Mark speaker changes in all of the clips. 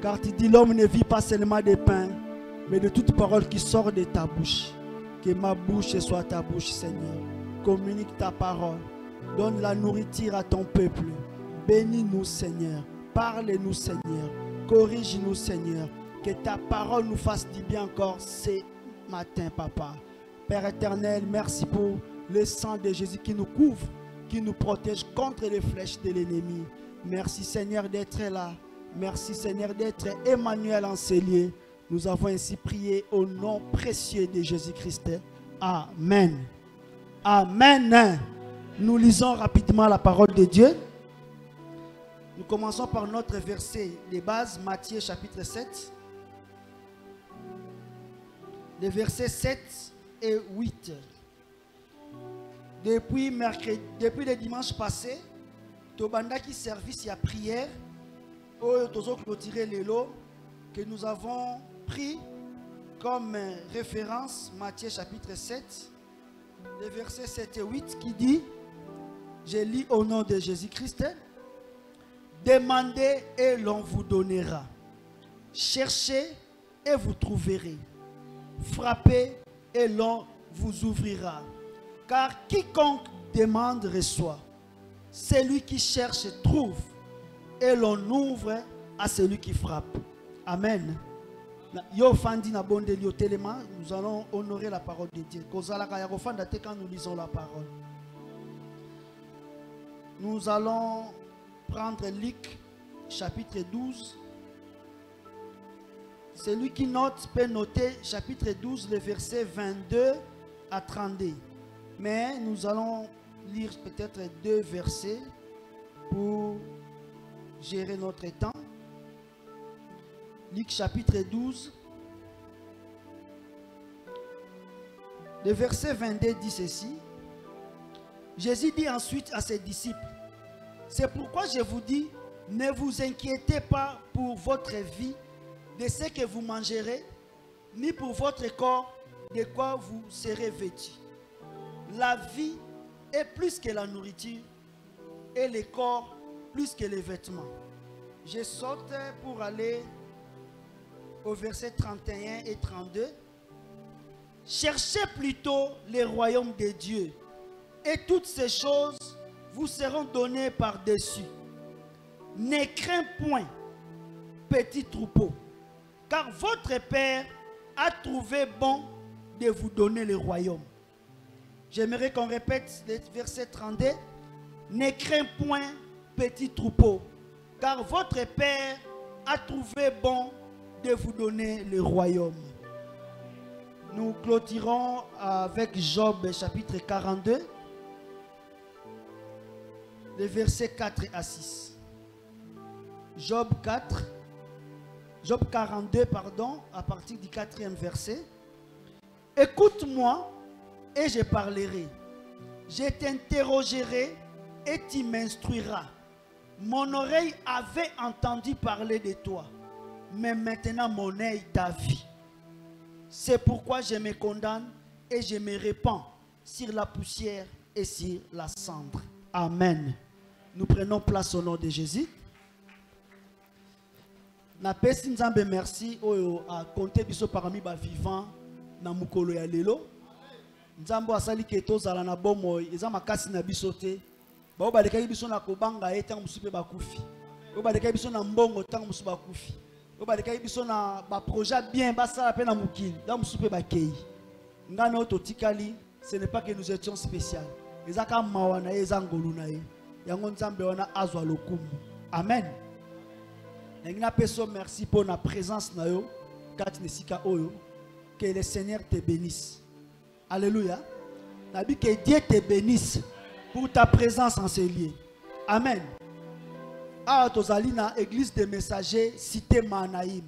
Speaker 1: Car tu dis l'homme ne vit pas seulement de pain, mais de toute parole qui sort de ta bouche. Que ma bouche soit ta bouche, Seigneur. Communique ta parole. Donne la nourriture à ton peuple. Bénis-nous, Seigneur. Parle-nous, Seigneur. Corrige-nous, Seigneur. Que ta parole nous fasse du bien encore ce matin, Papa. Père éternel, merci pour le sang de Jésus qui nous couvre, qui nous protège contre les flèches de l'ennemi. Merci, Seigneur, d'être là. Merci, Seigneur, d'être Emmanuel en ces lieux. Nous avons ainsi prié au nom précieux de Jésus-Christ. Amen. Amen. Nous lisons rapidement la parole de Dieu. Nous commençons par notre verset de base, Matthieu chapitre 7. Les versets 7 et 8. Depuis le dimanche passé, Tobanda qui service à prière, que nous avons pris comme référence Matthieu chapitre 7, les versets 7 et 8 qui dit, je lis au nom de Jésus-Christ, demandez et l'on vous donnera, cherchez et vous trouverez, frappez et l'on vous ouvrira. Car quiconque demande reçoit, celui qui cherche trouve, et l'on ouvre à celui qui frappe. Amen. Nous allons honorer la parole de Dieu. Quand nous lisons la parole, nous allons prendre Luc chapitre 12. Celui qui note peut noter chapitre 12, les versets 22 à 32. Mais nous allons lire peut-être 2 versets pour gérer notre temps. Luc chapitre 12. Le verset 22 dit ceci. Jésus dit ensuite à ses disciples, c'est pourquoi je vous dis, ne vous inquiétez pas pour votre vie de ce que vous mangerez, ni pour votre corps de quoi vous serez vêtus. La vie est plus que la nourriture et le corps plus que les vêtements. Je saute pour aller au verset 31 et 32. Cherchez plutôt le royaume de Dieu et toutes ces choses vous seront données par-dessus. Ne crains point, petit troupeau, car votre Père a trouvé bon de vous donner le royaume. J'aimerais qu'on répète le verset 32. Ne crains point, petit troupeau, car votre Père a trouvé bon de vous donner le royaume. Nous clôturons avec Job chapitre 42, les versets 4 à 6. Job 42, pardon, à partir du 4e verset. Écoute-moi et je parlerai. Je t'interrogerai et tu m'instruiras. Mon oreille avait entendu parler de toi, mais maintenant mon œil t'a vu. C'est pourquoi je me condamne et je me répands sur la poussière et sur la cendre. Amen. Nous prenons place au nom de Jésus. Na pesi nzambe merci oyo a compter biso parmi ba vivant na mukolo ya lelo. Nzambo asali ke tozala na bomo eza makasi na biso te. Ba baleka biso na kobanga etang musupe bakufi. Ba baleka biso na mbongo tang musupe bakufi. Ba baleka biso na ba projet bien basala pe na mukili. Da musupe bakei. Ngana ototikali, ce n'est pas que nous étions spécial. Ezaka mawana eza ngolu na ye. Yango nzambe wana azwa lokumu. Amen. Merci pour la présence. Que le Seigneur te bénisse. Alléluia. Que Dieu te bénisse pour ta présence en ces lieux. Amen. Ah, Tozalina, église des messagers, cité Manaïm.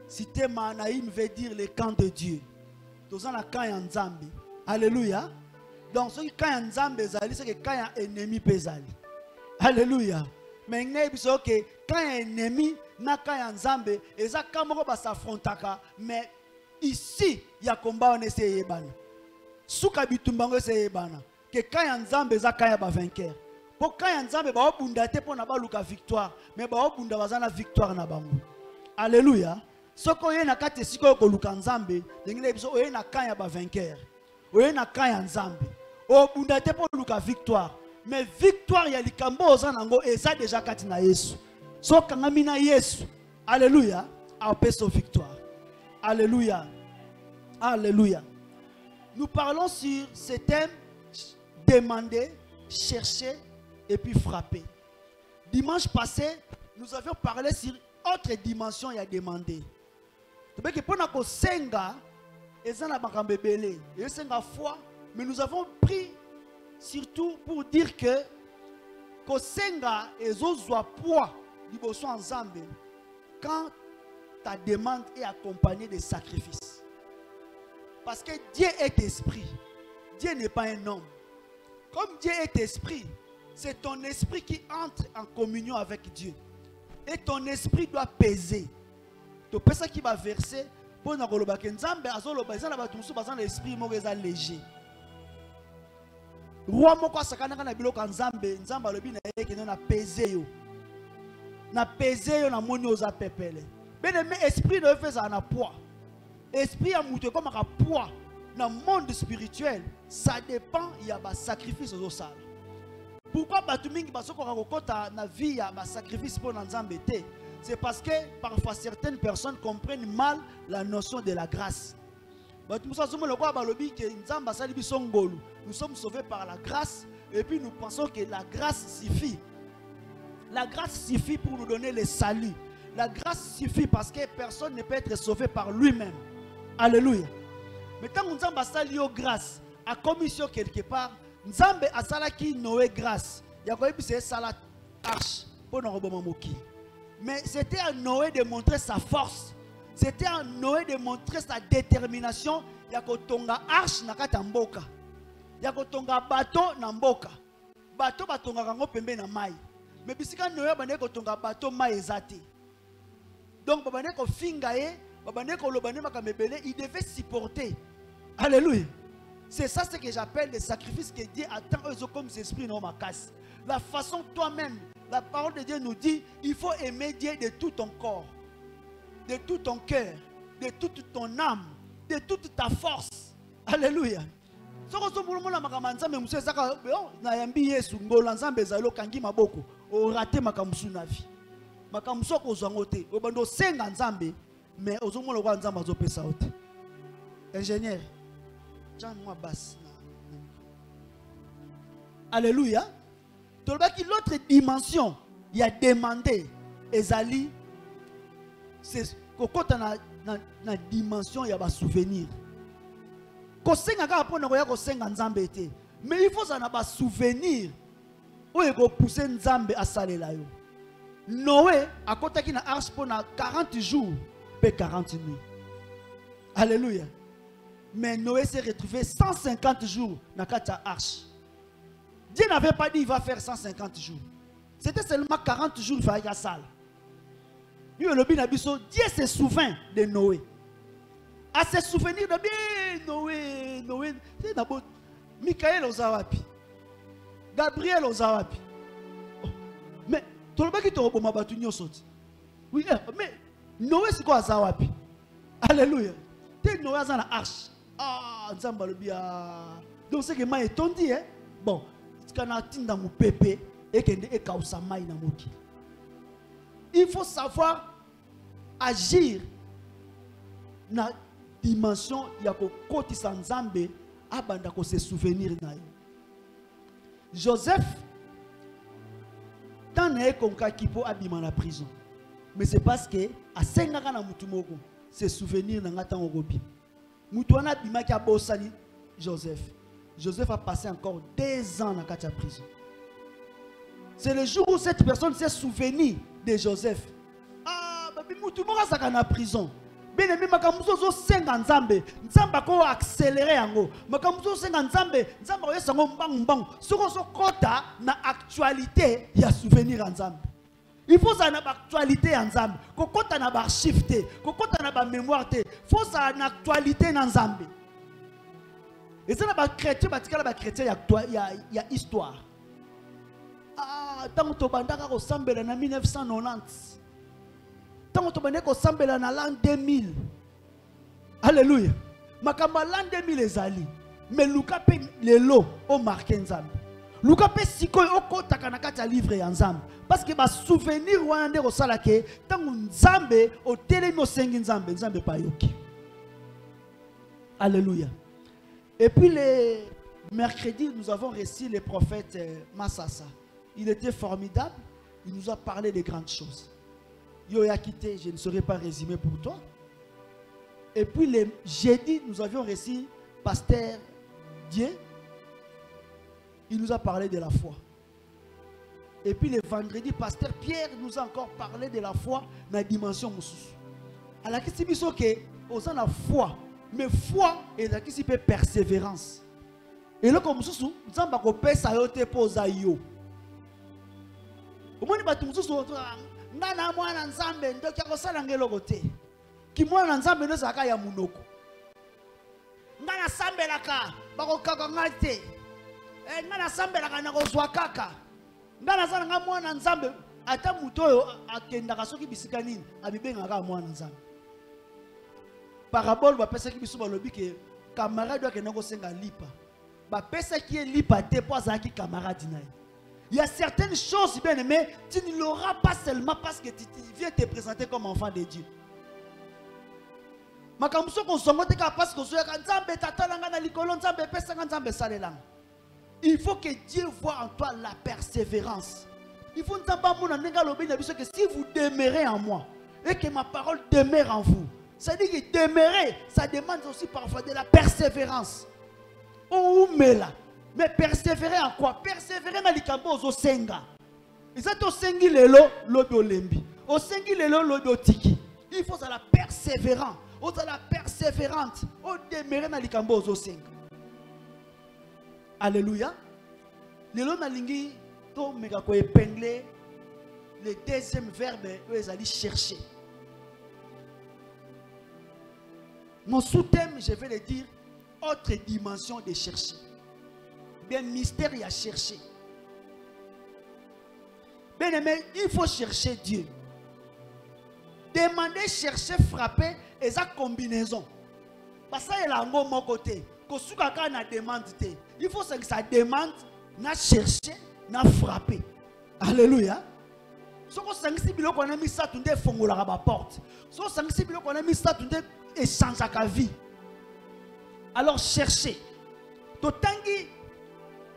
Speaker 1: Cité Manaïm veut dire le camp de Dieu. Tozana camp ya Nzambe. Alléluia. Donc, ce camp ya Nzambe, c'est que camp ya ennemi pesali. Alléluia. Mais que quand un ennemi n'a qu'un Nzambe, et ça kamoko ba s'affrontaka, mais ici il y a combat on essaie yebana. Suka bitumbango essaie yebana. Que quand un Nzambe za kaya ba vainqueur. Pour quand un Nzambe ba obunda te pour na ba luka victoire, mais ba obunda bazana victoire na bango. Alléluia. Ce qu'on y a kati siko ko lukanzambe, dengile biso oye na kanya ba vainqueur. Oye na kanya nzambe. O bundate po luka victoire. Mais victoire ya likambo ozanango eza déjà kati na Yesu. So kangami na Yesu. Alléluia. A peso victoire. Alléluia. Alléluia. Nous parlons sur ce thème demander, chercher et puis frapper. Dimanche passé, nous avions parlé sur autre dimension, il y a demandé. Mais nous avons pris surtout pour dire que Kosenga ezozwa poids liboso ensemble quand ta demande est accompagnée de sacrifices. Parce que Dieu est esprit. Dieu n'est pas un homme. Comme Dieu est esprit, c'est ton esprit qui entre en communion avec Dieu. Et ton esprit doit peser. Tu peux ça qui va verser pour nous dire que Nzambe azoloba ezana batumsu bazana l'esprit moko léger. Roi moko sakana na biloko Nzambe, Nzambe alobi na yeke na peser yo. Na peser yo na moni oza pepele. Bien-aimé, esprit de faire ça na poids. Esprit a mouté comme un poids dans le monde spirituel. Ça dépend, il y a un sacrifice aux salles. Pourquoi Batumingi Basoko Rakota na vie y a un sacrifice pour nous embêter? C'est parce que parfois certaines personnes comprennent mal la notion de la grâce. Nous sommes sauvés par la grâce et puis nous pensons que la grâce suffit. La grâce suffit pour nous donner le salut. La grâce suffit parce que personne ne peut être sauvé par lui-même. Alléluia. Mais quand nous avons sali grâce, à commission quelque part, nous avons sali Noé grâce. Il y a quoi c'est salat arche pour nous remonter. Mais c'était à Noé de montrer sa force. C'était à Noé de montrer sa détermination. Il y a tonga arche na katamboka. Il y a tonga bateau na mboka. Bateau batonga kango pembe na mai. Mais bisika Noé bande tonga bateau mai ezati. Donc babane ko fingaye, babane ko lobane makamebele, il devait supporter. Alléluia. C'est ça ce que j'appelle le sacrifice que Dieu attend eux comme des esprits non ma casse. La façon toi-même, la parole de Dieu nous dit, il faut aimer Dieu de tout ton corps, de tout ton cœur, de toute ton âme, de toute ta force. Alléluia. Ingénieur, tiens-moi basse. Alléluia. L'autre dimension, il y a demandé, Ezali, c'est quand na dimension, il y a un souvenir. Mais il faut ça un souvenir où il faut pousser Nzambe à saler. Noé a côté qui na arche pour 40 jours et 40 nuits. Alléluia. Mais Noé s'est retrouvé 150 jours dans la arche. Dieu n'avait pas dit qu'il va faire 150 jours. C'était seulement 40 jours qu'il fallait la salle. Dieu se souvient de Noé. À se souvenir de Noé, Noé, c'est d'abord Michael Ozawapi, Gabriel Ozawapi. Mais tout le monde qui te reprend ma oui, mais Noé c'est quoi Ozawapi? Alléluia. T'es Noé dans la arche. Ah, Nzamba le bien. Donc c'est que moi étondi hein. Bon, quand on atteint dans mon pépé et que est kausamaï na moki. Il faut savoir agir dans la dimension ya ko koti sa Nzambe abanda ko se souvenir na yo. Joseph tant est konka kipo abima na prison. Mais c'est parce que a sengaka na mutu moko se souvenir na ngata ngobi. Mutu wana bima ki abosani Joseph. Joseph a passé encore 2 ans dans la prison. C'est le jour où cette personne s'est souvenue de Joseph. Ah, babi mutu moko saka na prison. Bien aimé, makamuzo zo senga Nzambe. Nzamba ko accélérer yango. Makamuzo senga Nzambe, Nzamba ko yesango mbang. Soko so kota na actualité ya souvenir Nzambe. Il faut ça na actualité Nzambe. Ko kota na ba shifter, ko kota na ba mémoire te. Faut ça na actualité Nzambe. Et ça na ba chrétien batikala ba chrétien ya histoire. Ah, tant to bandaka ko sambela na 1990. Tant que tu as l'an 2000. Alléluia. Makamba l'an 2000 ezali. Mais Luka pe lelo o marqué nzambe. Luka pe sikoy oko takanaka ta livre ya nzambe. Parce que ba souvenir wana nde ko sala ke tangu nzambe o telemi osengi nzambe, nzambe pa yoki. Alléluia. Et puis le mercredi, nous avons reçu le prophète Massassa. Il était formidable. Il nous a parlé de grandes choses. Yo ya quitté, je ne saurais pas résumer pour toi. Et puis le jeudi, nous avions reçu pasteur Dieu. Il nous a parlé de la foi. Et puis le vendredi, pasteur Pierre nous a encore parlé de la foi dans la dimension mususu. Alors que c'est ce que on a la foi, mais foi et la qui peut persévérance. Et là comme mususu, nous avons pas peur ça yote posa yo. Au moins batu mususu ngana mwana nzambe ndoki akosala ngelo kote. Ki mwana nzambe ndo saka ya munoko. Ngana sambelaka bakokaka ngate. Ngana sambelaka na kozwa kaka. Ngana sana nga mwana nzambe ata muto oyo akendaka soki bisika nini abibengaka mwana nzambe. Parabole bapesa ki biso balobi ke camarade akenda kosenga lipa. Bapesa ki lipa te po azaki camarade naye. Il y a certaines choses, bien aimé, tu ne l'auras pas seulement parce que tu viens te présenter comme enfant de Dieu. Il faut que Dieu voie en toi la persévérance. Il faut que si vous demeurez en moi et que ma parole demeure en vous, ça dit que demeurer, ça demande aussi parfois de la persévérance. On met là. Mais persévérer en quoi? Persévérer dans les camps au senga. Ils sont au sengi lelo, l'odo lembi. Au sengi lelo, l'odo tiki. Il faut la persévérance. Au la persévérante. Au demeurer dans les camps au senga. Alléluia. Lelo na lingi to mega ko épingler le deuxième verbe où ils allaient chercher. Mon sous-thème, je vais le dire, autre dimension de chercher. Bien mystère à chercher. Bien aimé, il faut chercher Dieu. Demander, chercher, frapper, et ça combinaison. Parce que ça est là, mon côté. Il faut que ça demande, na chercher, na frapper. Alléluia. Si on a mis ça, tu as fait la porte. Si on a mis ça, tu as échangé ta vie. Alors chercher. Totangi.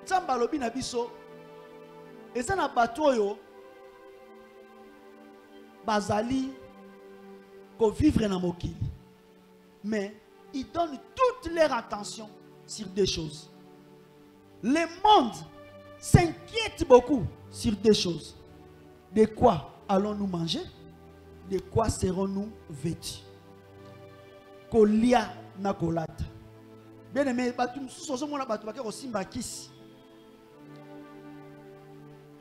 Speaker 1: Tsamba lobi na biso eza na bato oyo bazali ko vivre na mokili, mais ils donnent toute leur attention sur des choses. Le monde s'inquiète beaucoup sur des choses. De quoi allons-nous manger? De quoi serons-nous vêtus? Kolia na kolata. Bien aimé, batu mususu mona batu bakero simba kisi.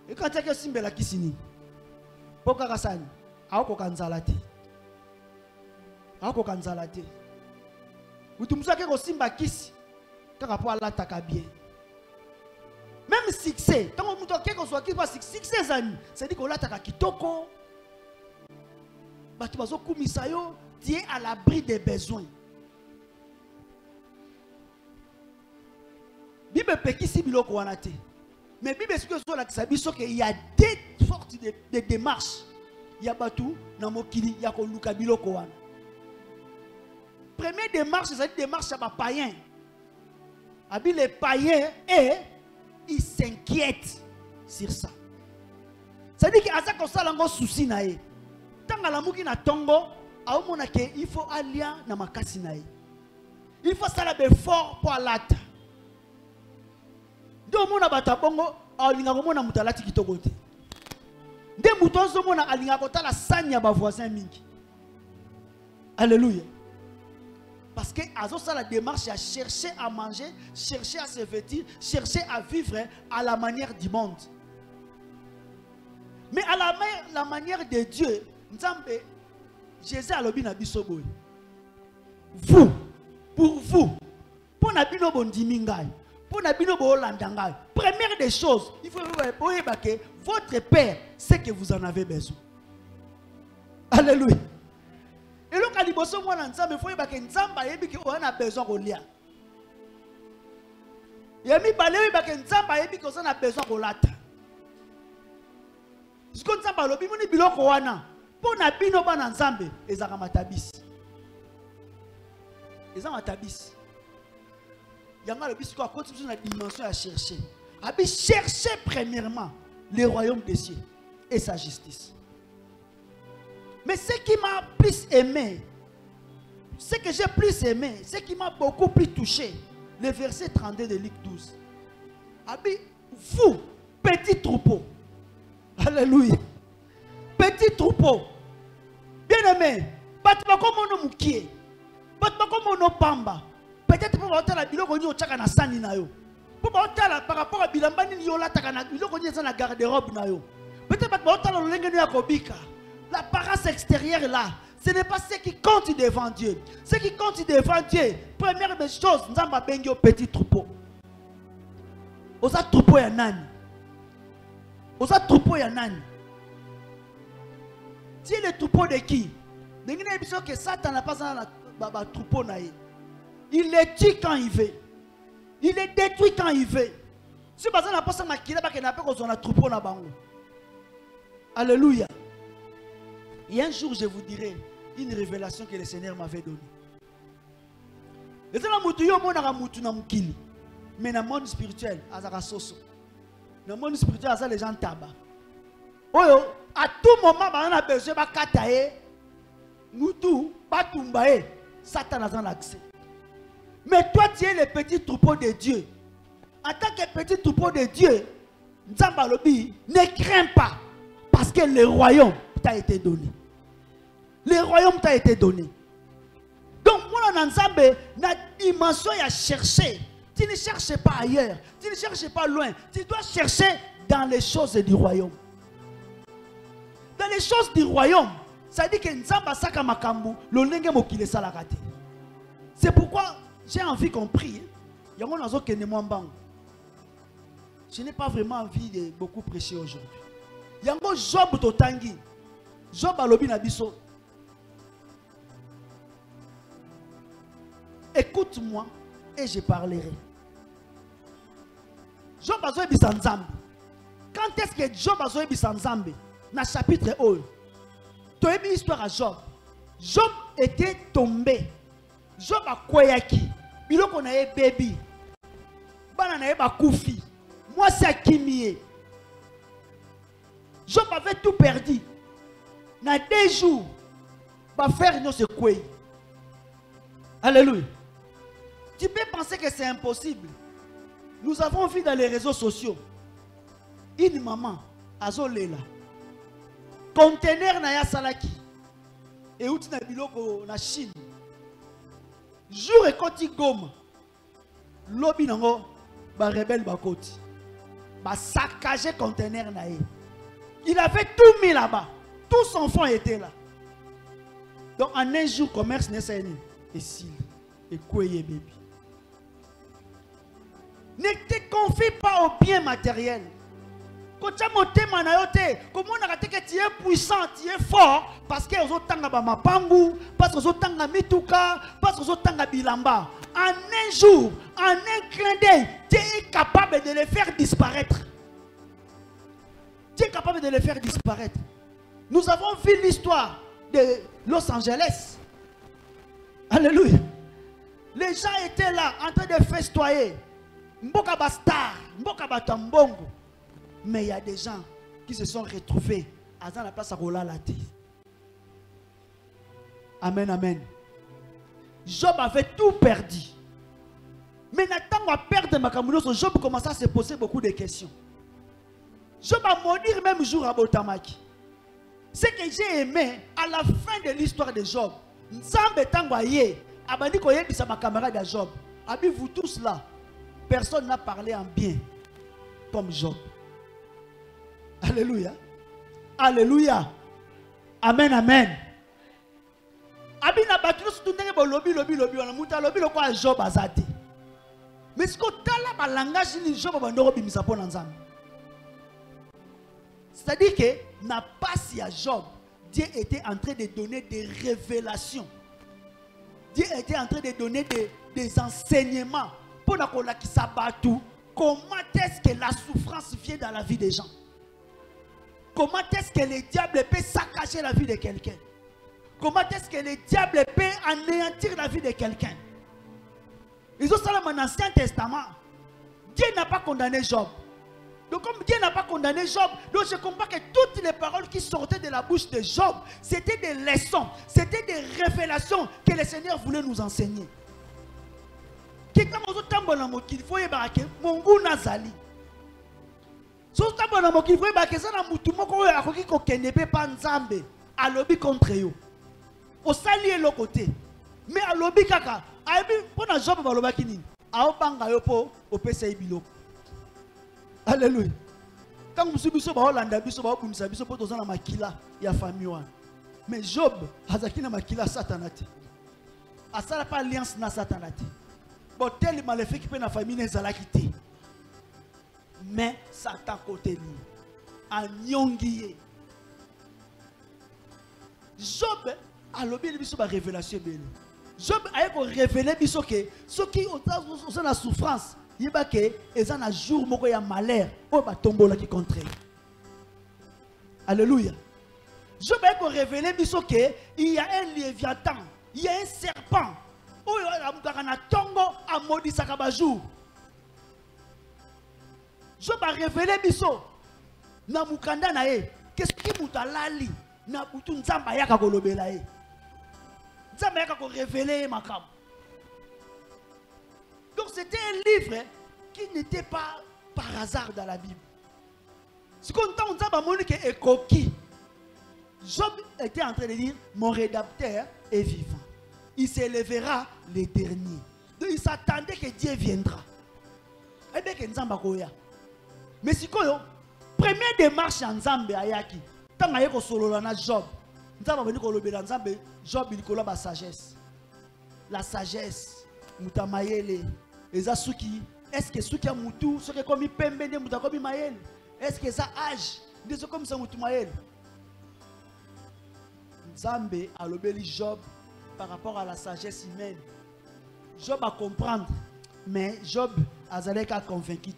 Speaker 1: Et quand tu as simbe la kisini, pourquoi kasani? Aoko kanzalate. Aoko kanzalate. Utumza ke ko simba kisi, kaka po ala takabie. Même succès, tant que tu as soit qui pas succès zani, c'est dit qu'on la taka kitoko. Batu bazo kumisayo, tu es à l'abri des besoins. Bible pekisi biloko wanate. Mais Bible explique qu'il y a des sortes de démarches. Il y a batou, namokili, il y a koluka biloko wana. Première démarche, c'est une démarche à païen. Abi les païens et ils s'inquiètent sur ça. Ça dit que asa kosa lango souci nae. Tanga la muki na tongo, aomona ke il faut alia na makasi nae. Il faut ça l'effort pour alata. Do mona batabongo alinga komona mutalati kitoko te. Nde mutonzo mona alinga kotala sanya ba voisin mingi. Alléluia. Parce que azo ça la démarche à chercher à manger, chercher à se vêtir, chercher à vivre à la manière du monde. Mais à la manière de Dieu, Nzambe Jésus alobi na biso boy. Vous, pour vous, pour na bino bondimi ngai. Première des choses, il faut que votre Père sait que vous en avez besoin. Alléluia. Et donc, quand il faut que Nzamba on a besoin de lire. Il y a mis balé que Nzamba on a besoin de lire. Ce qu'on Nzamba lobi moni biloko wana. Pour na bino ba Nzambe ezaka matabisi. Ezaka matabisi. Yanga le bisiko a continué la dimension à chercher. Abi chercher premièrement le royaume des cieux et sa justice. Mais ce qui m'a plus aimé, ce que j'ai plus aimé, ce qui m'a beaucoup plus touché, le verset 32 de Luc 12. Abi, vous, petit troupeau. Alléluia. Petit troupeau. Bien aimé. Batma comme on moukié. Batma comme on pamba. Peut-être pour voir la biloko ni ochaka na sani na yo. Pour voir par rapport à bilambani ni yola takana biloko ni na garde-robe na yo. Peut-être pour voir la lolenge ni akobika. L'apparence extérieure là, ce n'est pas ce qui compte devant Dieu. Ce qui compte devant Dieu, première des choses, nous avons un petit troupeau. Nous avons troupeau ya nani. Nous avons troupeau ya nani. Tu es le troupeau de qui? Nous avons que Satan n'a pas un troupeau. Il les tue quand il veut. Il les détruit quand il veut. Si vous avez un troupeau, alléluia. Et un jour, je vous dirai une révélation que le Seigneur m'avait donnée. Mais dans le monde spirituel, dans le monde spirituel, les gens tabac. À tout moment, on a besoin de kataye, moutou, batumbaye, Satan a l'accès. Mais toi, tu es le petit troupeau de Dieu. En tant que petit troupeau de Dieu, ne crains pas, parce que le royaume t'a été donné. Le royaume t'a été donné. Donc, moi, dans Nzambe, la dimension à chercher. Tu ne cherches pas ailleurs. Tu ne cherches pas loin. Tu dois chercher dans les choses du royaume. Dans les choses du royaume, ça dit que Nzamba saka makambu, le lenge mokile salakate. C'est pourquoi j'ai envie qu'on prie. Je n'ai pas vraiment envie de beaucoup prêcher aujourd'hui. Yango Job totangi. Job alobi na biso. Écoute-moi et je parlerai. Job a zoé bisanzambe. Quand est-ce que Job a zoé bisanzambe? Dans chapitre 1. Tu as une histoire à Job. Job était tombé. Job a kweyaki. Biloko na ye baby. Bana na ye bakufi. Moi c'est Kimie. Job avait tout perdu. Dans 2 jours, va faire une autre quoi. Alléluia. Tu peux penser que c'est impossible. Nous avons vu dans les réseaux sociaux une maman, Azolela, conteneur na ya salaki, et outi na biloko na Chine. Jour et koti goma, lobi nango, ba rebelle ba koti, ba saccagé conteneur na ye. Il avait tout mis là-bas. Tout son fonds était là. Donc en un jour, commerce n'est pas né. Et si, et quoi bébé. Ne te confie pas au bien matériel. Quand tu as monté manayote, comment on a raté que tu es puissant, tu es fort, parce que vous avez mapangu, parce que vous avez mituka, parce que vous avez bilamba. En un jour, en un clin d'œil, tu es capable de les faire disparaître. Tu es capable de les faire disparaître. Nous avons vu l'histoire de Los Angeles. Alléluia. Les gens étaient là en train de festoyer. Mboka bastar, mboka batambongo. Mais il y a des gens qui se sont retrouvés à la place à Rolalati. Amen, amen. Job avait tout perdu. Mais Nathan va perdre ma camoulouse. Job commence à se poser beaucoup de questions. Job va mourir même jour à Botamaki. Ce que j'ai aimé à la fin de l'histoire de Job, Nzambe Tangwaye, Abandi Koye bisa ma camarade de Job. Abi vous tous là, personne n'a parlé en bien comme Job. Alléluia. Alléluia. Amen, amen. Abi na batu tout ndenge bo lobi on muta lobi lo kwa Job azati. Mais ce que tala ba langage ni Job ba ndoro bimisa pona Nzambe. C'est-à-dire que n'a pas si à Job Dieu était en train de donner des révélations. Dieu était en train de donner des enseignements pour la sabatu. Comment est-ce que la souffrance vient dans la vie des gens? Comment est-ce que le diable peut saccager la vie de quelqu'un? Comment est-ce que le diable peut anéantir la vie de quelqu'un? Ils ont ça dans l'Ancien Testament. Dieu n'a pas condamné Job. Donc comme Dieu n'a pas condamné Job, donc je comprends que toutes les paroles qui sortaient de la bouche de Job, c'était des leçons, c'était des révélations que le Seigneur voulait nous enseigner. Il faut alobi contre yo. Au sali l'autre côté. Mais alobi kaka. Pour na job baloba kini. Ao banga yo po au PCI bilo. Alléluia. Quand vous biso ba Hollanda biso ba bumisa biso po tozana makila ya famille wana. Mais Job azaki na makila satanate. Asala pas alliance na satanate. Bon tel maléfique pe na famille nezalaki te. Mais Satan côté lui. Anyongiye. Job a lobby biso ba révélation belle. Job a révélé biso que ceux qui ont la souffrance, yeba que ils ont un jour moko ya malheur o ba tombola qui contre. Alléluia. Job a révélé biso que il y a un léviathan, il y a un serpent. O ya na tongo a maudit sakaba jour. Job a révélé biso na mukanda na ye qu'est-ce qui mutalali na butu nzamba yaka kolobela ye nzamba yaka ko révéler makam. Donc c'était un livre qui n'était pas par hasard dans la Bible. Ce qu'on entend nzamba monique et coquille. Job était en train de dire mon rédacteur est vivant, il s'élèvera les derniers. Donc il s'attendait que Dieu viendra. Et bien que nzamba koya. Mais si quoi première démarche en Nzambe ayaki tant ayeko solo na Job nzamba beni ko lobela Nzambe Job il ko la sagesse, la sagesse mutamayele eza suki est-ce que suki ya mutu soki komi pembe nde muta komi mayele est-ce que ça âge nde so comme ça mutu mayele. Nzambe a lobeli Job par rapport à la sagesse humaine. Job a comprendre mais Job azaleka convaincu.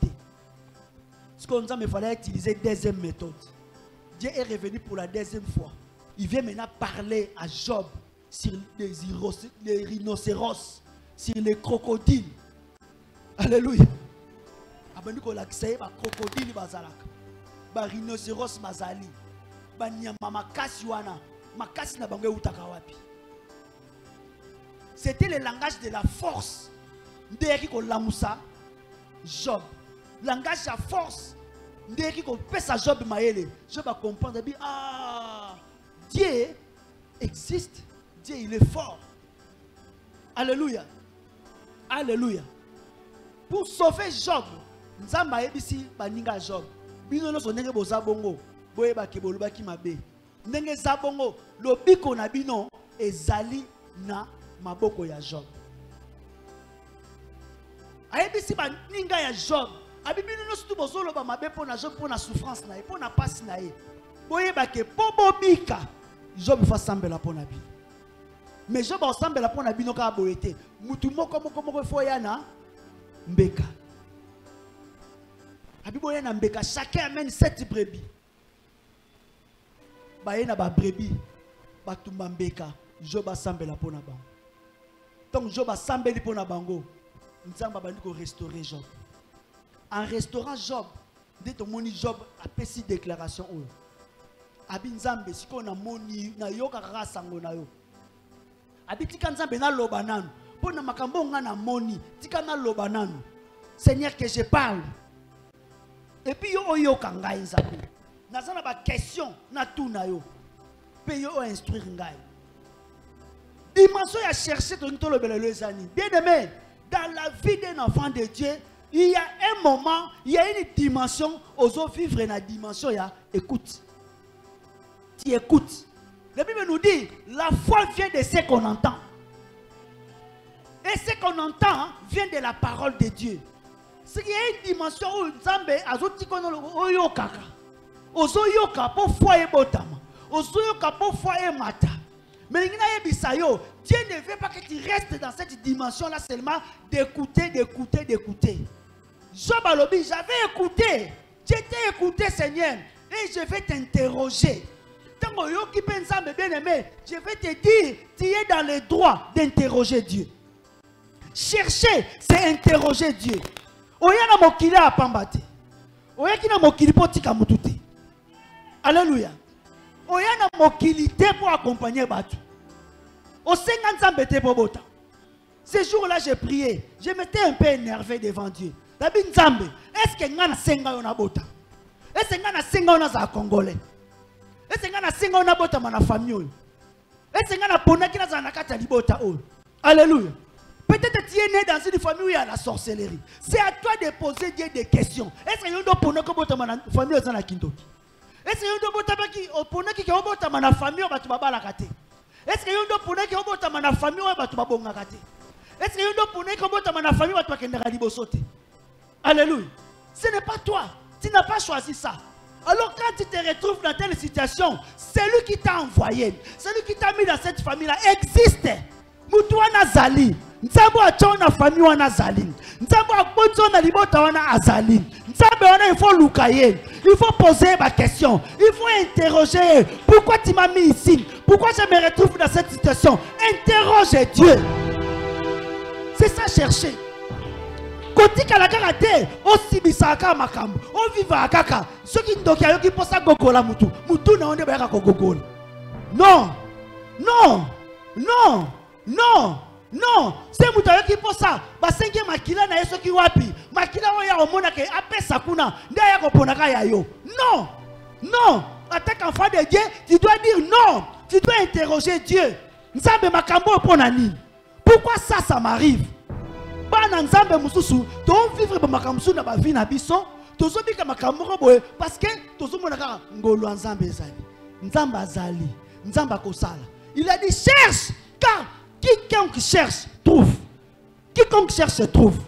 Speaker 1: Ce qu'on dit, il fallait utiliser deuxième méthode. Dieu est revenu pour la deuxième fois. Il vient maintenant parler à Job sur les rhinocéros, sur les crocodiles. Alléluia. Abandi ko lakisé ba crocodile bazalaka. Ba rhinocéros bazali. Ba nyama makasi wana. Makasi na bango utaka wapi. C'était le langage de la force. Ndeki ko lamusa Job. Langage à force. Ndeki ko pesa Job maele. Job a comprendre bien ah Dieu existe. Dieu il est fort. Alléluia. Alléluia. Pour sauver Job, Nzamba ebisi baninga Job. Bino no sonenge boza bongo. Boye ba keboluba ki mabe. Ndenge za bongo lobiko na bino ezali na maboko ya Job. Ayebisi baninga ya Job. Abibino no surtout bozolo ba mabe pona Job pona souffrance na ye pona passe na ye. Boye ba ke bobika Job fa sambela pona bi. Mais Job a sambela pona bino ka boyete. Mutu moko foyana mbeka. Abiboye na mbeka chacun amène 7 brebis. Baye na ba brebis batumba mbeka Job a sambela pona bango. Donc Job a sambeli pona bango. Nzamba bandi ko restaurer Job. En restaurant Job, dès que moni Job a fait cette déclaration, Abi Nzambe si ko na moni na yoka rasango na yo. Abi tika Nzambe na lobanano, pona makambo nga na moni, tika na lobanano. Seigneur que je parle. Et puis yo yoka ngai Nzambe. Nazana ba question na tout na yo. Pe yo instruire ngai. Dimension ya chercher ton tolo belelo ezani. Bien aimé, dans la vie d'un enfant de Dieu, il y a un moment, il y a une dimension, aux autres vivre dans la dimension, il y a écoute. Tu écoutes. La Bible nous dit, la foi vient de ce qu'on entend. Et ce qu'on entend vient de la parole de Dieu. Il y a une dimension où Nzambe azoti kono oyokaka. Ozoyoka pour foi et botama. Mais Dieu ne veut pas que tu restes dans cette dimension-là seulement d'écouter, d'écouter, d'écouter. Job alobi, j'avais écouté. J'étais écouté, Seigneur. Et je vais t'interroger. Je vais te dire, tu es dans le droit d'interroger Dieu. Chercher, c'est interroger Dieu. Oyana mokili apambate. Oyakina mokili potika mututi. Alléluia. Oyana mokili te pour accompagner Batu. Au 50 ans, bota. Ce jour-là, j'ai prié. Je m'étais un peu énervé devant Dieu. Est-ce que ngana senga yona bota? Est-ce que ngana senga yona za congolais? Est-ce que ngana senga yona bota mana famille? Est-ce que ngana pona kina za nakata libota o? Alléluia. Peut-être tu es né dans une famille où il y a la sorcellerie. C'est à toi de poser Dieu des questions. Est-ce que yondo pona ko bota mana famille za na kindoki? Est-ce que yondo bota baki opona ki ko bota mana famille batu babala kate? Est-ce que yondo pona ki bota mana famille batu babonga kate? Est-ce que yondo pona ki bota mana famille batu bakendera libosote? Alléluia. Ce n'est pas toi. Tu n'as pas choisi ça. Alors quand tu te retrouves dans telle situation, celui qui t'a envoyé, celui qui t'a mis dans cette famille-là existe. Moutouna Zali. Nzambo achona famille wana Zali. Nzambo akbotona libota wana Azali. Nzambo wana il faut loukaye. Il faut poser ma question. Il faut interroger. Pourquoi tu m'as mis ici? Pourquoi je me retrouve dans cette situation? Interroge Dieu. C'est ça chercher. Kotika la karate, aussi bisaka makambo, on viva kaka. Ceux qui ndoki ayoki posa gogola mutu, mutu na onde bayaka gogola. Non, non, non, non, non. C'est mutu ayoki posa, basengi makila na yeso ki wapi, makila oya omona ke apesa kuna, nda yako ponaka yayo. Non, non. En tant qu'enfant de Dieu, tu dois dire non. Tu dois interroger Dieu. Nzambe makambo ponani. Pourquoi ça m'arrive? Vivre na ba vie na biso parce que ngolo nzambe ezali nzamba azali nzamba kosala. Il a dit cherche, car quiconque cherche trouve. Quiconque cherche trouve.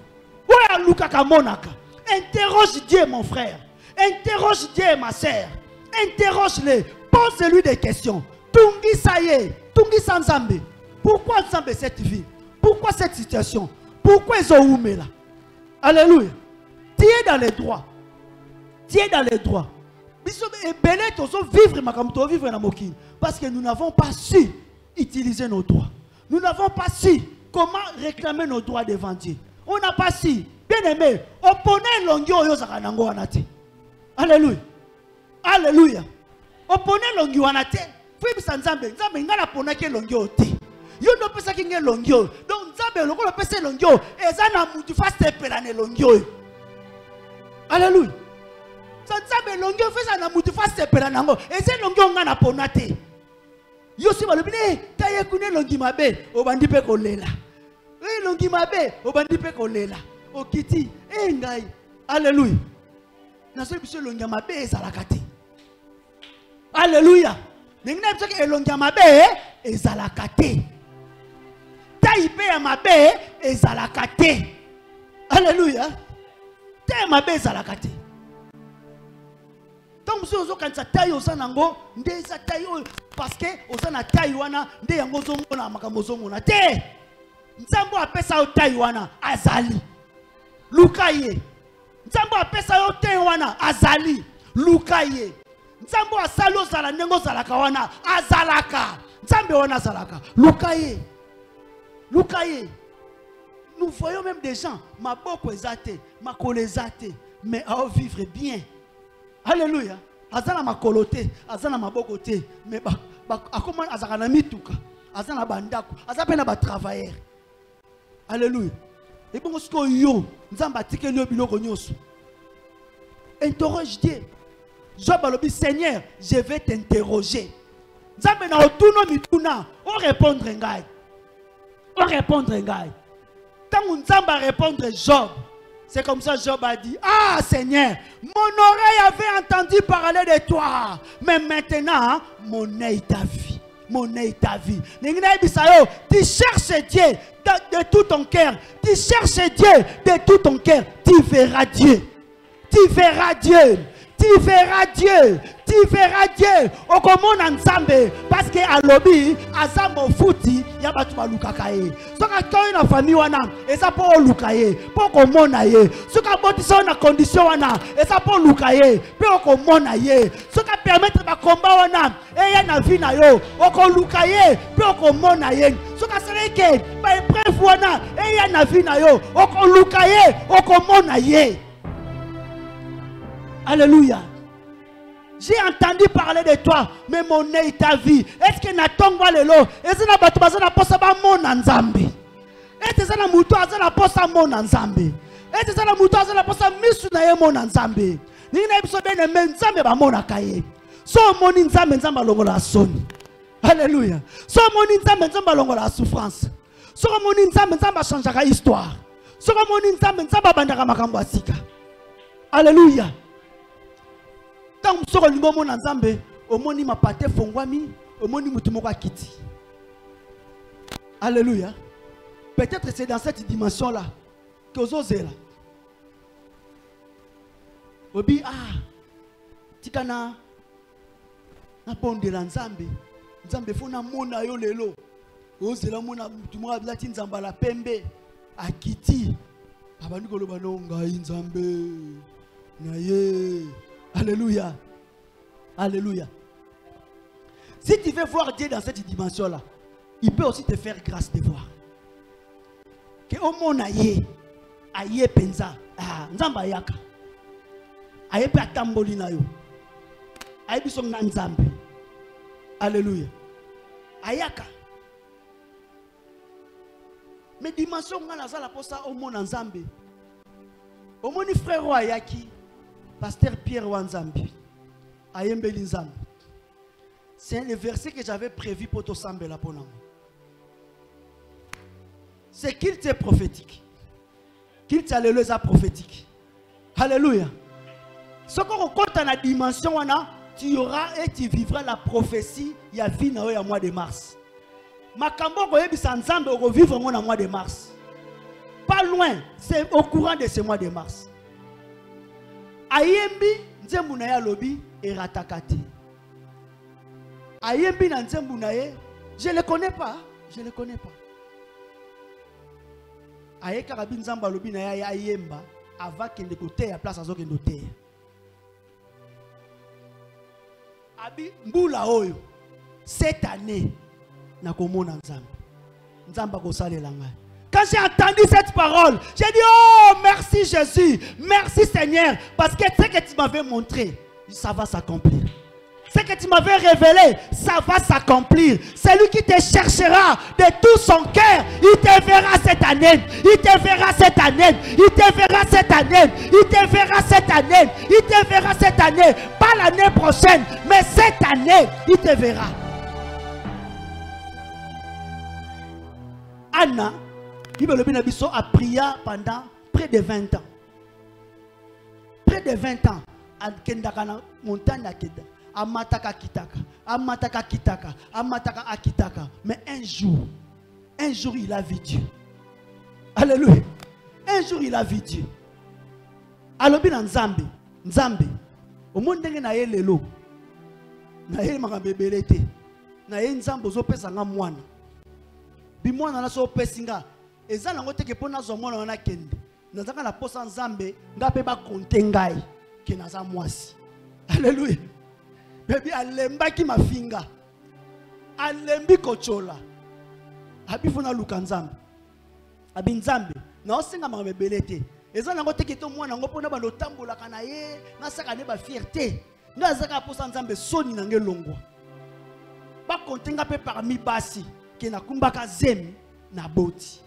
Speaker 1: Ouais, Luka kamonaka. Interroge Dieu mon frère. Interroge Dieu ma sœur. Interroge-le. Pose-lui des questions. Tungi saye, tungi sanzambe. Pourquoi nzambe cette vie? Pourquoi cette situation? Pourquoi ils ont oumé là? Alléluia. Tu es dans les droits. Tu es dans les droits. Parce que nous n'avons pas su utiliser nos droits. Nous n'avons pas su comment réclamer nos droits devant Dieu. On n'a pas su. Bien aimé. Alléluia. Alléluia. Yondo pesa kinge longyo. Donc nzambe lokolo pesa longyo. Ezana mutu faste pelane longyo. Alléluia. Nzambe longyo fesa na mutu faste pelane ngo. Eze longyo nga na ponate. Yosi balobine taye kune longi mabe obandi pe kolela. Longi mabe obandi pe kolela. Okiti ngai. Alléluia. Na so biso longi mabe ezalaka te. Alléluia. Ningina biso ke longi mabe ezalaka te. Taïpe ya mabe ezalaka te. Alléluia. Te mabe ezalaka te. Donc si ozo kanisa taille osanango nde za taille parce que osana taille wana nde yango zongo na makambo zongo na te. Nzambo apesa o taille wana azali. Lukaye. Nzambo apesa yo taille wana azali. Lukaye. Nzambo asalo zala nengo zalaka wana azalaka. Nzambe wana zalaka. Lukaye. Lukaye. Nous voyons même des gens, ma boko ezate, ma kolezate, mais à vivre bien. Alléluia. Azana ma kolote, azana ma bokote, mais a comment azana mituka, azana bandako, azapena ba travailleur. Alléluia. Et bon ce que yo, nzamba tike yo biloko nyoso. Interroge Dieu. Job alobi Seigneur, je vais t'interroger. Nzambe na otuno mituna, on répondre ngai. On répondre ngai. Quand Nzamba répondre Job, c'est comme ça Job a dit, ah Seigneur, mon oreille avait entendu parler de toi, mais maintenant mon œil t'a vu. Mon œil t'a vu. Tu cherches Dieu de tout ton cœur. Tu cherches Dieu de tout ton cœur. Tu verras Dieu. Tu verras Dieu. Tu verras Dieu. tu verras Dieu au komona nzambe parce que à lobby azamo futi ya batu balukaka ye soka toyi na famille wana eza po oluka ye po komona ye soka botisa na condition wana eza po luka ye po komona ye soka permettre ba combat wana eya na vie na yo okoluka ye po komona ye soka seleke ba épreuve wana eya na vie na yo okoluka ye okomona ye. Alléluia. J'ai entendu parler de toi, mais mon nez ta vie. Est-ce que Natong va le lot? Est-ce que Nabatu Bazana Posa mon Nzambi? Est-ce que Namuto Azana Posa mon Nzambi? Est-ce que Namuto Azana Posa Misuna mon Nzambi? Nina Ibsobe ne Menzambe ba mon akaye. So mon Nzambe Nzamba longola soni. Alléluia. So mon Nzambe Nzamba longola souffrance. So mon Nzambe Nzamba changera histoire. So mon Nzambe Nzamba bandaka makambo asika. Alléluia. Tant que vous avez un Nzambe, au moni ma pate fongwami, au moni mutumoko kiti. Alléluia. Peut-être c'est dans cette dimension-là que vous osez là. Obi tikana na ponde la Nzambe. Nzambe fona mona yo lelo. Oze la mona mutumoko blati Nzamba la pembe akiti. Abandi koloba no ngai Nzambe. Naye. Alléluia. Alléluia. Si tu veux voir Dieu dans cette dimension-là, il peut aussi te faire grâce de voir. Que au monde aye penza, nzamba yaka. Aye pe atamboli na yo. Aye biso na nzambe. Alléluia. Ayaka. Mais dimension ngana za la posa au monde nzambe. Au monde frère ayaki. Pasteur Pierre Wanzambi, Ayembeli Nzambi. C'est le verset que j'avais prévu pour Tosambe la Ponamo. C'est qu'il t'est prophétique. Qu'il t'est alléluia prophétique. Alléluia. Ce qu'on compte dans la dimension, tu auras et tu vivras la prophétie. Il y a vie au mois de mars. Makambo Goyebi Sanzambe au vivre au mois de mars. Pas loin, c'est au courant de ce mois de mars. Ayembi nzembu na ya lobi eratakati. Ayembi na nzembu na ye, je le connais pas, je le connais pas. Ayeka rabi nzamba lobi na ya ayemba avant kende kote ya place azoke ndote. Abi mbula oyo cette année na komona nzamba. Nzamba ko salela ngai. Quand j'ai entendu cette parole, j'ai dit, oh, merci Jésus, merci Seigneur, parce que ce que tu m'avais montré, ça va s'accomplir. Ce que tu m'avais révélé, ça va s'accomplir. Celui qui te cherchera de tout son cœur, il te verra cette année, il te verra cette année, il te verra cette année, il te verra cette année, il te verra cette année, pas l'année prochaine, mais cette année, il te verra. Anna, il a prié pendant près de 20 ans. Près de 20 ans. À Kendakana, montagne à Keda. Amataka Kitaka. Amataka Kitaka. Amataka Akitaka. Mais un jour, il a vu Dieu. Alléluia. Un jour, il a vu Dieu. Alors, bien, Nzambe. Nzambe. Au monde, il y a un lelo. Il y a un bébé. Il y a un Nzambe. Il y a un moine. Bimwana na so pesinga. Eza nango teke pona zomona wana kende. Nazaka na posa Nzambe ngape ba konte ngai ke naza mwasi. Alléluia. Baby alemba ki mafinga. Alembi kochola. Abi funa luka Nzambe. Abi Nzambe na osenga ma mebelete. Eza nango teke to mwana ngo pona bando tambola kana ye na saka ne ba fierté. Ngazaka posa Nzambe soni na ngelongwa. Ba konte ngape parmi basi ke na kumbaka zemi na boti.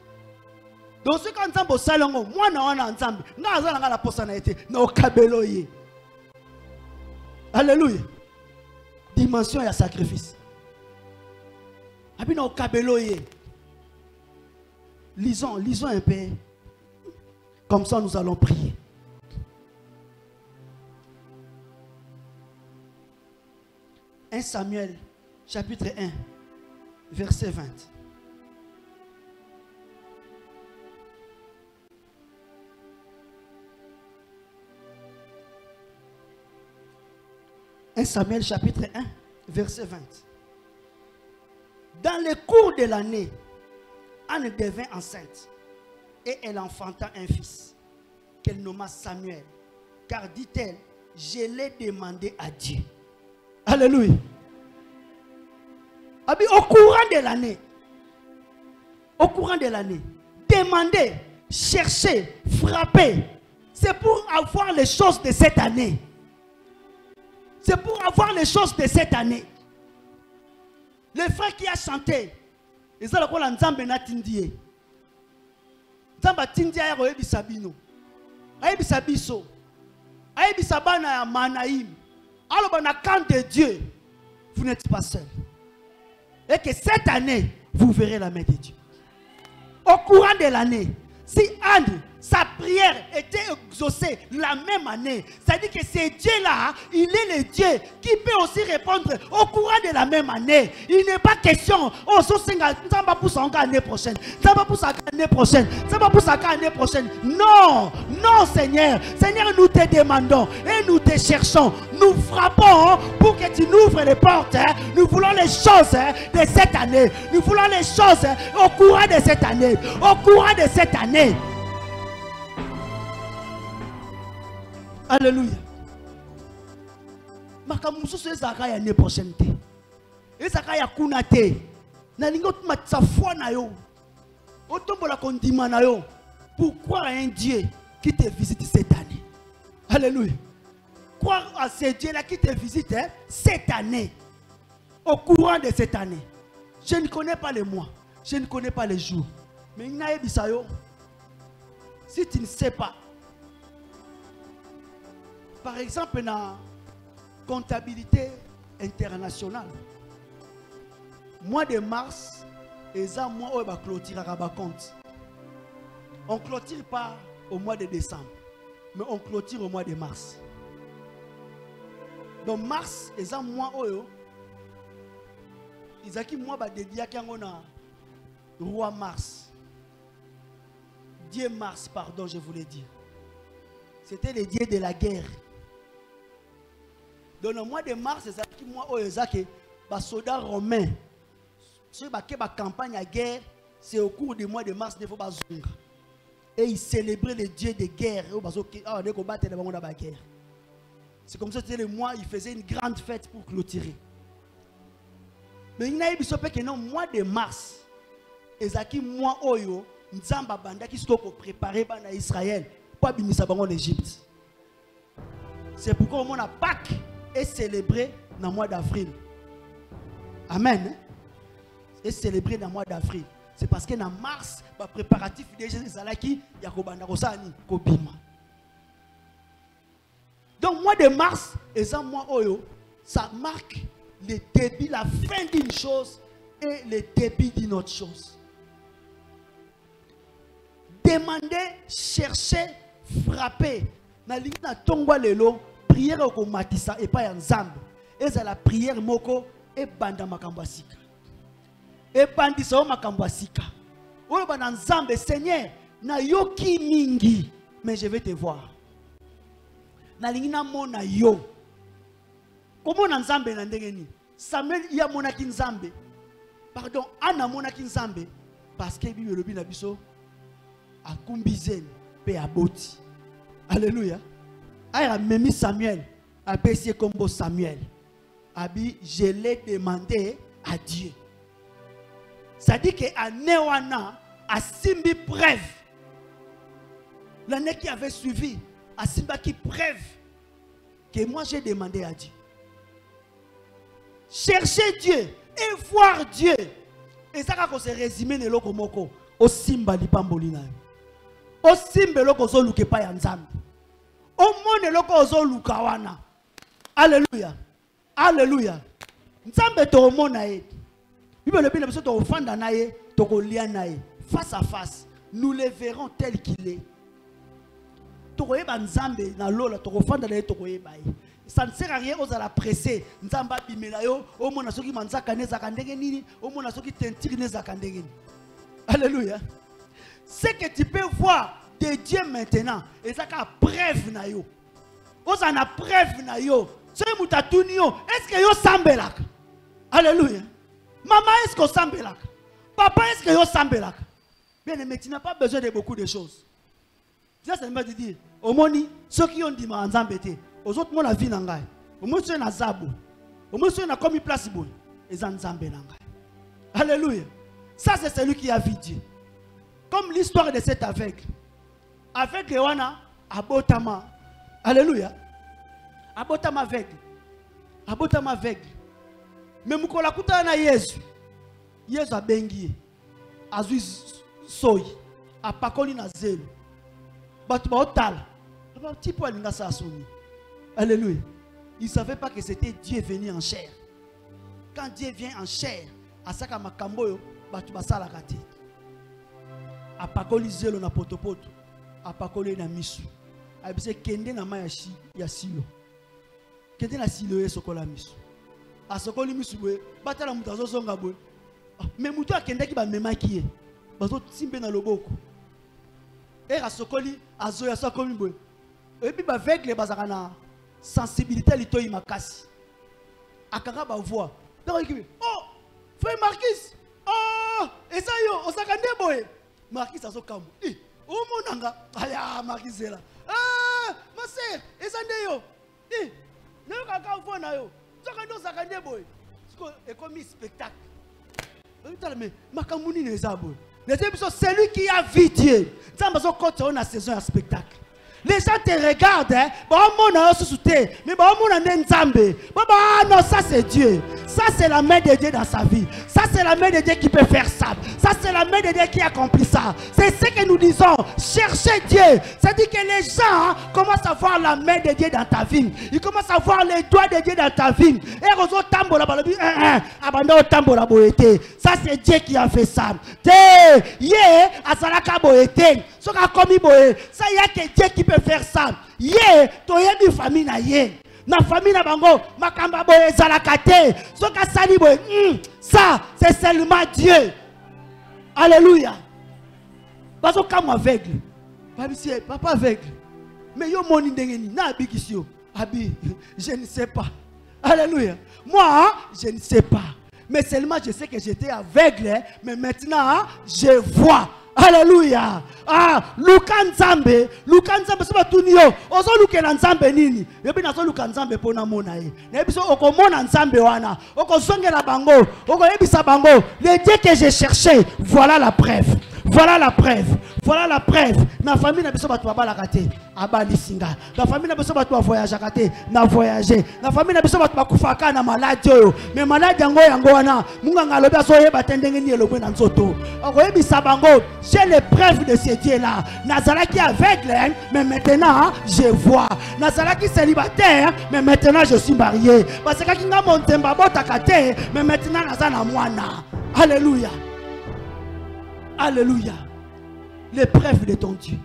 Speaker 1: Donc ce qu'on entend salongo, moi na wana Nzambe, na azala ngala posa na été, na okabelo ye. Alléluia. Dimension ya sacrifice. Abi na okabelo ye. Lisons un peu. Comme ça nous allons prier. « 1 Samuel, chapitre 1, verset 20. 1 1 Samuel chapitre 1, verset 20. Dans le cours de l'année, Anne devint enceinte et elle enfanta un fils qu'elle nomma Samuel. Car dit-elle, je l'ai demandé à Dieu. Alléluia. Au courant de l'année, demander, chercher, frapper, c'est pour avoir les choses de cette année. C'est pour avoir les choses de cette année. Le frère qui a chanté, ils ont la Nzambe na tindie. Nzamba tindie ya koyebisa bino. Ayebisa biso. Ayebisa bana ya Manaïm. Alors dans le camp de Dieu, vous n'êtes pas seul. Et que cette année, vous verrez la main de Dieu. Au courant de l'année, si Anne, sa prière était exaucée la même année, c'est-à-dire que ce Dieu-là, il est le Dieu qui peut aussi répondre au courant de la même année. Il n'est pas question, oh, ça va pas pour l'année prochaine, ça va pour l'année prochaine, ça va pour l'année prochaine. Non, non Seigneur, Seigneur, nous te demandons et nous te cherchons, nous frappons pour que tu nous ouvres les portes. Nous voulons les choses de cette année, nous voulons les choses au courant de cette année, au courant de cette année. Alléluia. Makamusu se zaka ya l'année prochaine. Ezaka ya kuna te. Na lingo matsa foi na yo. Otombola kondima na yo. Pour croire à un Dieu qui te visite cette année. Alléluia. Croire à ce Dieu-là qui te visite cette année. Au courant de cette année. Je ne connais pas les mois. Je ne connais pas les jours. Mais il y a des yo. Si tu ne sais pas. Par exemple, dans la comptabilité internationale, mois de mars, et un mois où on va clôturer un compte. On ne clôture pas au mois de décembre, mais on clôture au mois de mars. Donc mars, et un mois où ils ont mois dédié à roi Mars. Dieu Mars, pardon, je voulais dire. C'était le dieu de la guerre. Dans le mois de mars, c'est qui moi les soldats romains. Ceux qui ont campagne à guerre, c'est au cours du mois de mars qu'il faut bazunga. Et ils célébraient le dieu de guerre. C'est comme ça que le mois, ils faisaient une grande fête pour clôturer. Mais il y a que non, mois de mars, ezaki mois oyo, nzamba banda qui sont préparés par Israël pour bimisa bango en Égypte. C'est pourquoi on a Pâques est célébré dans le mois d'avril. Amen. Est célébré dans le mois d'avril. C'est parce que dans mars, le préparatif déjà zalaki ya kobanda kosani kobima. Donc le mois de mars et un mois oyo, ça marque le début, la fin d'une chose et le début d'une autre chose. Demander, chercher, frapper. Na lingina tongwa lelo, prière au matisa et pas nzambe. Et c'est la prière moko et banda makambasika. Et bandisa o makambasika. Oyo bana nzambe Seigneur, na yoki mingi, mais je vais te voir. Na lingina mona yo. Comment na nzambe na ndengeni? Samuel ya mona ki nzambe. Pardon, Anna mona ki nzambe parce que Bible lobi na biso akumbizen pe aboti. Alléluia. Aya memi Samuel, appelé comme Samuel. Abi, je l'ai demandé à Dieu. Ça dit que Anéwana a simbi preuve. L'année qui avait suivi, a simba qui preuve que moi j'ai demandé à Dieu. Chercher Dieu et voir Dieu. Et ça quand se résumé ne loko moko o simba lipambolina. O simba loko zo luke pa ya nzambe. O mone loko zo luka wana. Alléluia. Alléluia. Nzambe to mona e. Bible le biso to ofanda na ye, to ko lia na ye. Face à face, nous le verrons tel qu'il est. To ko yeba nzambe na lola to ko fanda na ye to ko yeba ye. Ça ne sert à rien aux à la presser. Nzamba bimela yo, o mona soki manzaka nezaka ndenge nini, o mona soki tentiri nezaka ndenge nini. Alléluia. Ce que tu peux voir de Dieu maintenant, et ça ka preuve na yo. Aux à la preuve na yo, est-ce que yo sambelak? Alléluia. Maman, est-ce que sambelak? Papa, est-ce que yo sambelak? Bien aimé, tu n'as pas besoin de beaucoup de choses. Tu as seulement de dire, au moni, ceux qui ont dit ma nzambete, aux autres mon la vie n'angai. Au moins ceux na zabo. Au moins ceux na comme place bon. Ils en nzambe n'angai. Alléluia. Ça c'est celui qui a vu Dieu. Comme l'histoire de cet aveugle. Aveugle wana abotama. Alléluia. Abotama aveugle. Abotama aveugle. Mais mukola kuta na Yesu. Yesu abengi. Azui soy. Apakoli na zelo. Batu ba otala. Ba tipo alinga sa asoni. Alléluia. Il ne savait pas que c'était Dieu venu en chair. Quand Dieu vient en chair, asaka makambo yo batu basala kati. Apakoli zelo na potopoto. Apakoli na misu. Abise kende na mayashi ya silo. Kende na silo ye sokola misu. Asokoli misu boye batala mutu azozonga boye. Mais mutu akende ki ba memaki ye. Bazo timbe na loboko. Et asokoli azoya sokomi boye. Et puis ba vegle bazaka na sensibilité litoyi makasi. Akanga ba voix. Oh, frère Marquis. Oh, et ça yo, osakande boye. Marquis azokambo. Oh mon anga. Aya Marquis là. Ah, ma sœur, et ça yo. Ne kaka voix na yo. Sokando osakande boye. C'est comme un spectacle. Mais makamuni ne zabo. C'est lui qui a vu Dieu. Ça m'a dit qu'on a saison à spectacle. Les gens te regardent, hein? Mais non, ça c'est Dieu. Ça c'est la main de Dieu dans sa vie. Ça c'est la main de Dieu qui peut faire ça. Ça c'est la main de Dieu qui accomplit ça. C'est ce que nous disons. Cherchez Dieu. C'est-à-dire que les gens commencent à voir la main de Dieu dans ta vie. Ils commencent à voir les doigts de Dieu dans ta vie. Ça c'est Dieu qui a fait ça. Ça y a que Dieu qui peut faire ça. Toyebi famille na ye. Na famille na bango makamba boye zalakate. Soka sali boye. Ça c'est seulement Dieu. Alléluia. Baso comme aveugle. Papa aveugle. Mais yo moni ndengeni na abikisio. Abi, je ne sais pas. Alléluia. Moi, je ne sais pas. Mais seulement je sais que j'étais aveugle, mais maintenant je vois. Alléluia. Ah, Lukanzambe soba tunio. Ozo lukela nzambe nini? Yebi nazo lukanzambe pona mona ye. Yebi so okomona nzambe wana. Okozongela bango. Okoyebisa bango. Le Dieu que j'ai cherché, voilà la preuve. Voilà la preuve. Voilà la preuve. Na famille na biso batu babala kate. Abali singa. Na famille na biso batu voyage kate. Na voyager. Na famille na biso batu bakufaka na maladie oyo. Mais maladie yango wana. Munga ngalobi asoye batendenge ni elobwe na nzoto. Okoyebisa bango. J'ai les preuves de ce Dieu là. Nazalaki aveugle, mais maintenant je vois. Nazalaki célibataire, mais maintenant je suis marié. Parce que kinga montemba bota kate, mais maintenant nazana mwana. Alléluia. Alléluia. Les preuves de ton Dieu.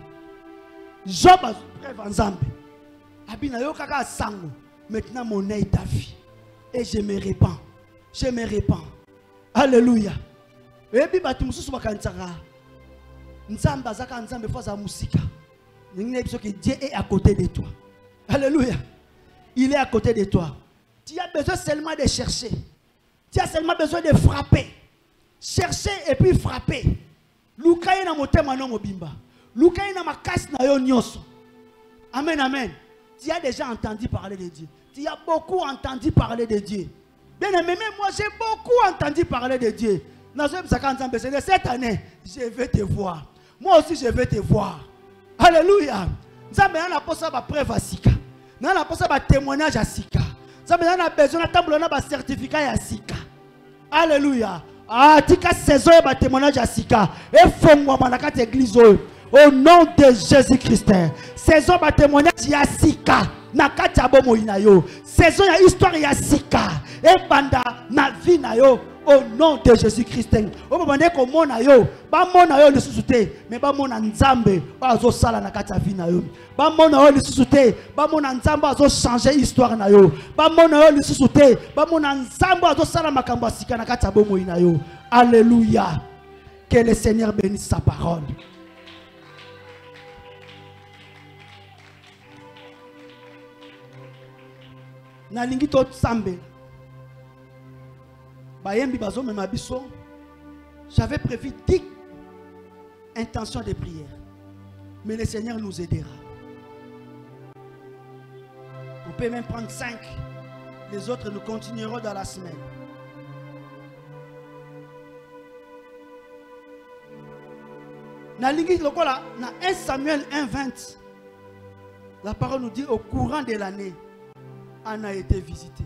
Speaker 1: Job a preuve en Zambie. Abina yo kaka sango. Maintenant mon œil t'a vu. Et je me répands. Je me répands. Alléluia. Et puis batu mususu bakantsaka. Nzamba zaka nzambe foza musika. Que Dieu est à côté de toi. Alléluia. Il est à côté de toi. Tu as besoin seulement de chercher. Tu as seulement besoin de frapper. Chercher et puis frapper. Lukaye na motema no mobimba. Lukaye na makasi na yo nyonso. Amen, amen. Tu as déjà entendu parler de Dieu. Tu as beaucoup entendu parler de Dieu. Bien aimé, moi j'ai beaucoup entendu parler de Dieu. Cette année, je vais te voir. Moi aussi, je vais te voir. Alléluia. Nous avons besoin de preuve à Sika. Nous avons besoin de témoignage à Sika. Nous avons besoin de certificat à Sika. Alléluia. Ah, tika saison et témoignage à Sika. Et fongo manakate église au nom de Jésus-Christ. Saison et témoignage à Sika. Nakati abomo inayo. Saison ya histoire ya Sika. Et banda na vie na yo. Au nom de Jésus-Christ. Au moment où mona yo, ba mona yo lisusuté, mais ba mona nzambe azo sala na kati ya vie na yo. Ba mona yo lisusuté, ba mona nzambe azo changer histoire na yo. Ba mona yo lisusuté, ba mona nzambe azo sala makambo sika na kati ya bomo na yo. Alléluia. Que le Seigneur bénisse sa parole. nalingi to sambe bayembi bazo mema biso. J'avais prévu 10 intentions de prière, mais le Seigneur nous aidera. On peut même prendre 5. Les autres nous continuerons dans la semaine. Nalingi lokola na 1 Samuel 1:20. La parole nous dit au courant de l'année, Anna a été visité.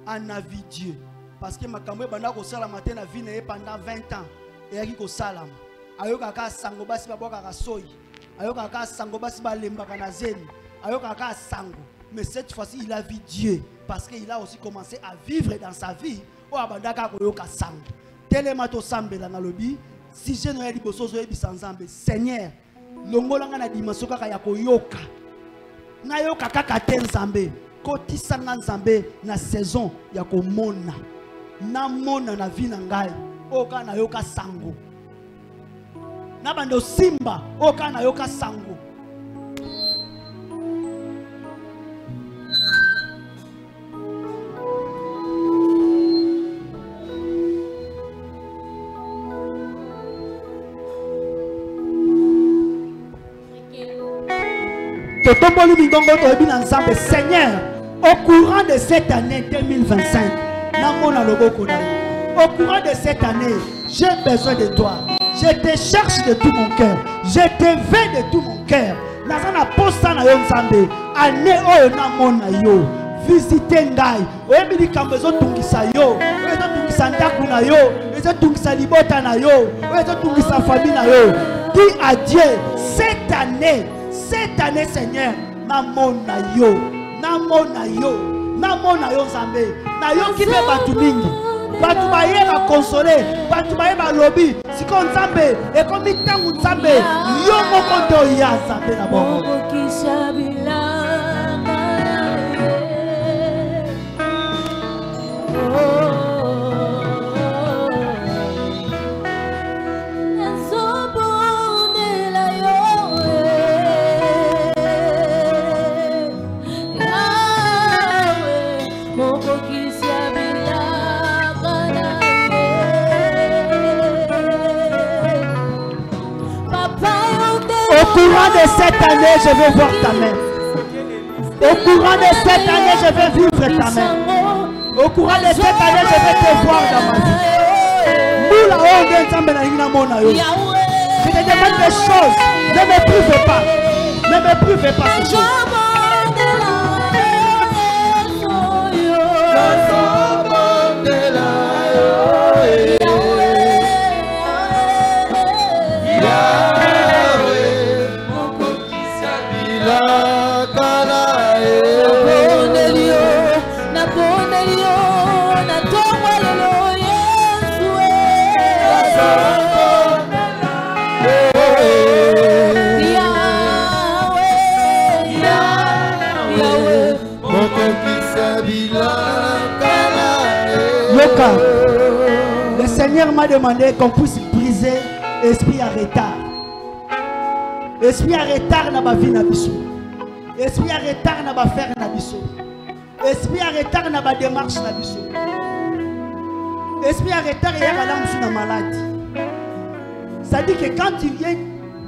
Speaker 1: Anna vit Dieu. Parce que makambo banda ko sala matin na vie pendant 20 ans. Et yaki ko salam. Ayoka ka sango basi ba boka ka soyi. Ayoka ka sango basi ba lemba kana zeni. Ayoka ka sango. Mais cette fois-ci il a vu Dieu parce qu'il a aussi commencé à vivre dans sa vie. O abanda ka ko yoka sango. Telema to sambela na lobi. Si je n'ai pas de sanzambe, Seigneur, longolanga na dimension kaka ya koyoka. Na yoka kaka ten zambe. Koti sanga nzambe na saison ya komona. Na mona na vie na ngai. Oka na yoka sango. Na bando simba. Oka na yoka sango. Seigneur, au courant de cette année 2025, au courant de cette année, j'ai besoin de toi. Je te cherche de tout mon cœur. Je te veux de tout mon cœur. Visitez ngai. Oyebili kambo ezotungisa yo. Ezotungisa ndaku na yo. Ezotungisa libota na yo. Ezotungisa famille na yo. Dis à Dieu, cette année, Seigneur, namona yo, namona yo, namona yo Nzambe, na yo ki pe batu mingi, batu baye ba consoler, batu baye ba lobby, siko Nzambe, e komi tangu Nzambe, yo moko to ya Nzambe na bongo. Au courant de cette année, je vais voir ta main. Au courant de cette année, je vais vivre ta main. Au courant de cette année, je vais te voir dans ma vie. Je te demande des choses. Ne me prive pas. Ne me prive pas ces choses. Le Seigneur m'a demandé qu'on puisse briser l'esprit à retard. Esprit à retard n'a pas vie na biso. Esprit à retard n'a pas faire na biso. Esprit à retard n'a pas démarche na biso. Esprit à retard il y a la maladie. Ça dit que quand tu viens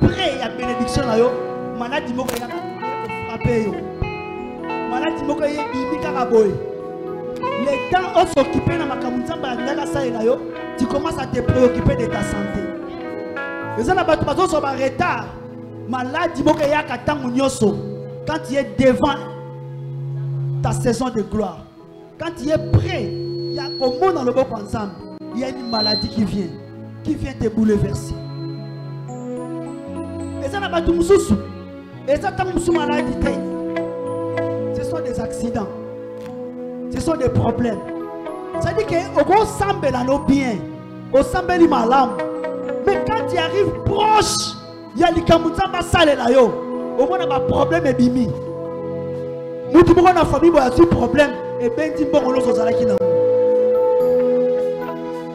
Speaker 1: près à bénédiction là yo, maladie moko ya frapper yo. Maladie moko ya bimika kaboy. Les temps où s'occuper dans ma camunzamba tu commences à te préoccuper de ta santé. Les gens qui sont en retard, maladie quand tu es devant ta saison de gloire, quand tu es prêt, il y a comme dans le bon ensemble, il y a une maladie qui vient te bouleverser. Les gens maladie, ce sont des accidents. Ce sont des problèmes. Ça dit qu'on semble dans nos biens, on semble dans malam. Mais quand tu arrives proche, il y a les kamutamba sale là yo. Au moins on a un problème et bimi. Nous disons qu'on a une famille qui a un problème et ben dit bon on l'ose aux alaki na.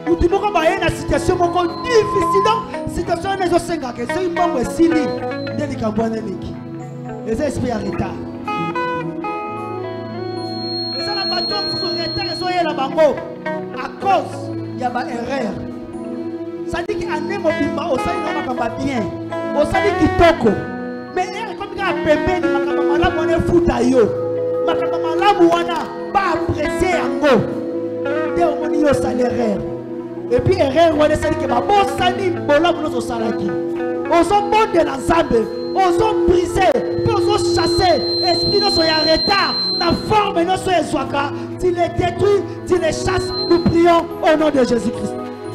Speaker 1: Nous disons qu'on a une situation difficile donc situation n'est pas senga que c'est une bonne sili de les kambouane miki. Les esprits en retard. ton retard la bango à cause il y a une erreur. Ça dit qu'il y a un mobimba au sein de makamba bien. Au sein de kitoko. Mais comme il y a un bébé de makamba malamu on est foutu à yo. Makamba malamu wana pas apprécié yango. Dès au moment yo ça l'erreur. Et puis erreur on est ça dit que ba bon sani bolamu no salaki. Ozo monde de l'ensemble. Ozo briser, ozo chasser. Esprit no so ya retard. La forme no so ezwaka. Tu les détruis, tu les chasses. Nous prions au nom de Jésus-Christ.